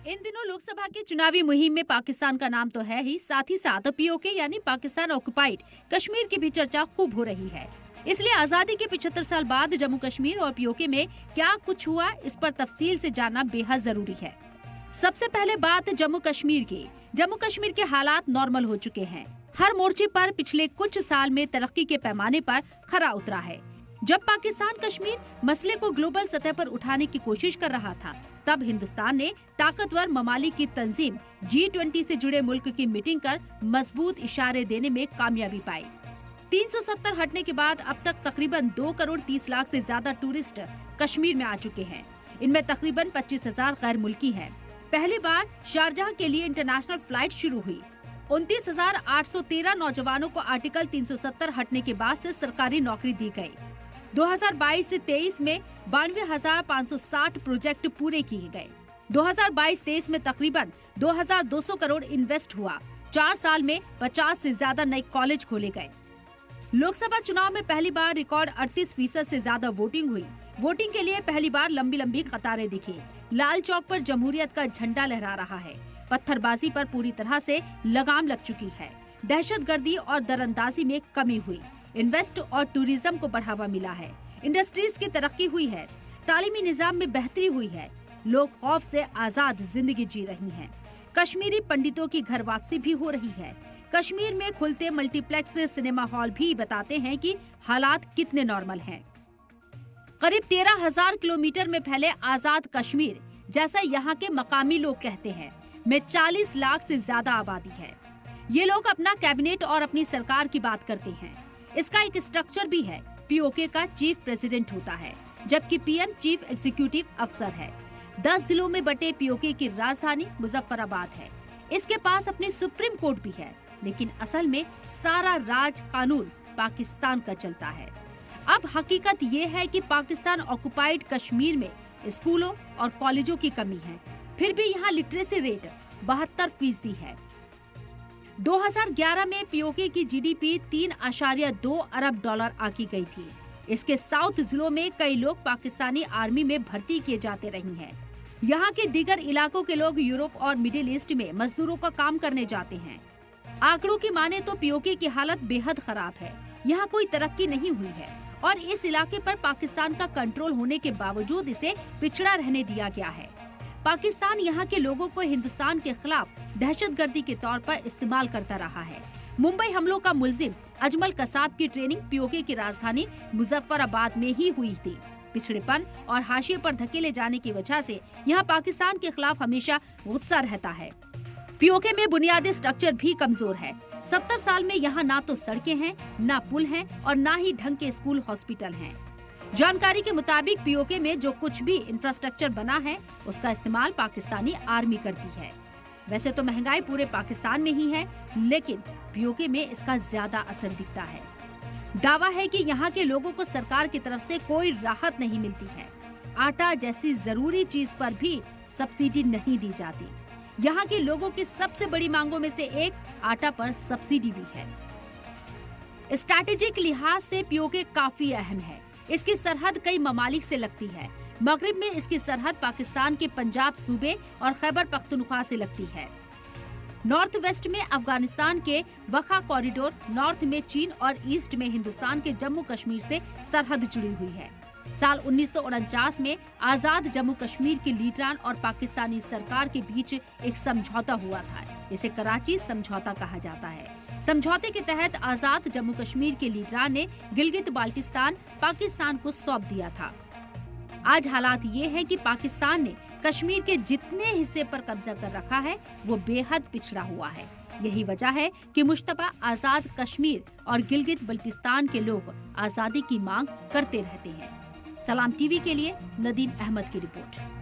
इन दिनों लोकसभा के चुनावी मुहिम में पाकिस्तान का नाम तो है ही साथ पीओके यानी पाकिस्तान ऑक्युपाइड कश्मीर की भी चर्चा खूब हो रही है। इसलिए आजादी के 75 साल बाद जम्मू कश्मीर और पीओके में क्या कुछ हुआ, इस पर तफसील से जानना बेहद जरूरी है। सबसे पहले बात जम्मू कश्मीर की। जम्मू कश्मीर के हालात नॉर्मल हो चुके हैं। हर मोर्चे पर पिछले कुछ साल में तरक्की के पैमाने पर खरा उतरा है। जब पाकिस्तान कश्मीर मसले को ग्लोबल सतह पर उठाने की कोशिश कर रहा था, तब हिंदुस्तान ने ताकतवर ममालिक की तंजीम G20 से जुड़े मुल्क की मीटिंग कर मजबूत इशारे देने में कामयाबी पाई। 370 हटने के बाद अब तक तकरीबन 2 करोड़ 30 लाख से ज्यादा टूरिस्ट कश्मीर में आ चुके हैं। इनमें तकरीबन 25,000 गैर मुल्की हैं। पहली बार शारजाह के लिए इंटरनेशनल फ्लाइट शुरू हुई। 29,813 नौजवानों को आर्टिकल 370 हटने के बाद से सरकारी नौकरी दी गई। 2022 से 23 में 92,560 प्रोजेक्ट पूरे किए गए। 2022-23 में तकरीबन 2,200 करोड़ इन्वेस्ट हुआ। 4 साल में 50 से ज्यादा नए कॉलेज खोले गए। लोकसभा चुनाव में पहली बार रिकॉर्ड 38% से ज्यादा वोटिंग हुई। वोटिंग के लिए पहली बार लंबी लंबी कतारें दिखी। लाल चौक पर जमहूरियत का झंडा लहरा रहा है। पत्थरबाजी पर पूरी तरह से लगाम लग चुकी है। दहशतगर्दी और दरअंदाजी में कमी हुई। इन्वेस्ट और टूरिज्म को बढ़ावा मिला है। इंडस्ट्रीज की तरक्की हुई है। तालीमी निजाम में बेहतरी हुई है। लोग खौफ से आजाद जिंदगी जी रही हैं। कश्मीरी पंडितों की घर वापसी भी हो रही है। कश्मीर में खुलते मल्टीप्लेक्स सिनेमा हॉल भी बताते हैं कि हालात कितने नॉर्मल हैं। करीब 13,000 किलोमीटर में फैले आजाद कश्मीर, जैसा यहाँ के मकामी लोग कहते हैं, में 40 लाख से ज्यादा आबादी है। ये लोग अपना कैबिनेट और अपनी सरकार की बात करते हैं। इसका एक स्ट्रक्चर भी है। पीओके का चीफ प्रेसिडेंट होता है, जबकि पीएम चीफ एग्जीक्यूटिव अफसर है। 10 जिलों में बटे पीओके की राजधानी मुजफ्फराबाद है। इसके पास अपनी सुप्रीम कोर्ट भी है, लेकिन असल में सारा राज कानून पाकिस्तान का चलता है। अब हकीकत ये है कि पाकिस्तान ऑक्युपाइड कश्मीर में स्कूलों और कॉलेजों की कमी है। फिर भी यहाँ लिटरेसी रेट 72% है। 2011 में पीओके की जीडीपी 3.2 अरब डॉलर आकी गई थी। इसके साउथ जिलों में कई लोग पाकिस्तानी आर्मी में भर्ती किए जाते रहे हैं। यहाँ के दीगर इलाकों के लोग यूरोप और मिडिल ईस्ट में मजदूरों का काम करने जाते हैं। आंकड़ों की माने तो पीओके की हालत बेहद खराब है। यहाँ कोई तरक्की नहीं हुई है और इस इलाके पर पाकिस्तान का कंट्रोल होने के बावजूद इसे पिछड़ा रहने दिया गया है। पाकिस्तान यहाँ के लोगों को हिंदुस्तान के खिलाफ दहशतगर्दी के तौर पर इस्तेमाल करता रहा है। मुंबई हमलों का मुलजिम अजमल कसाब की ट्रेनिंग पीओके की राजधानी मुजफ्फराबाद में ही हुई थी। पिछड़ेपन और हाशिए पर धकेले जाने की वजह से यहाँ पाकिस्तान के खिलाफ हमेशा गुस्सा रहता है। पीओके में बुनियादी स्ट्रक्चर भी कमजोर है। 70 साल में यहाँ ना तो सड़कें हैं, ना पुल हैं और ना ही ढंग के स्कूल हॉस्पिटल हैं। जानकारी के मुताबिक पीओके में जो कुछ भी इंफ्रास्ट्रक्चर बना है, उसका इस्तेमाल पाकिस्तानी आर्मी करती है। वैसे तो महंगाई पूरे पाकिस्तान में ही है, लेकिन पीओके में इसका ज्यादा असर दिखता है। दावा है कि यहाँ के लोगों को सरकार की तरफ से कोई राहत नहीं मिलती है। आटा जैसी जरूरी चीज पर भी सब्सिडी नहीं दी जाती। यहाँ के लोगों की सबसे बड़ी मांगों में से एक आटा पर सब्सिडी भी है। स्ट्रैटेजिक लिहाज से पीओके काफी अहम है। इसकी सरहद कई ममालिक से लगती है। मगरिब में इसकी सरहद पाकिस्तान के पंजाब सूबे और खैबर पख्तूनख्वा से लगती है। नॉर्थ वेस्ट में अफगानिस्तान के वखा कॉरिडोर, नॉर्थ में चीन और ईस्ट में हिंदुस्तान के जम्मू कश्मीर से सरहद जुड़ी हुई है। साल 1949 में आजाद जम्मू कश्मीर के लीडरान और पाकिस्तानी सरकार के बीच एक समझौता हुआ था। इसे कराची समझौता कहा जाता है। समझौते के तहत आजाद जम्मू कश्मीर के लीडरान ने गिलगित बाल्टिस्तान पाकिस्तान को सौंप दिया था। आज हालात ये हैं कि पाकिस्तान ने कश्मीर के जितने हिस्से पर कब्जा कर रखा है, वो बेहद पिछड़ा हुआ है। यही वजह है कि मुश्तबा आजाद कश्मीर और गिलगित बल्टिस्तान के लोग आजादी की मांग करते रहते हैं। सलाम टीवी के लिए नदीम अहमद की रिपोर्ट।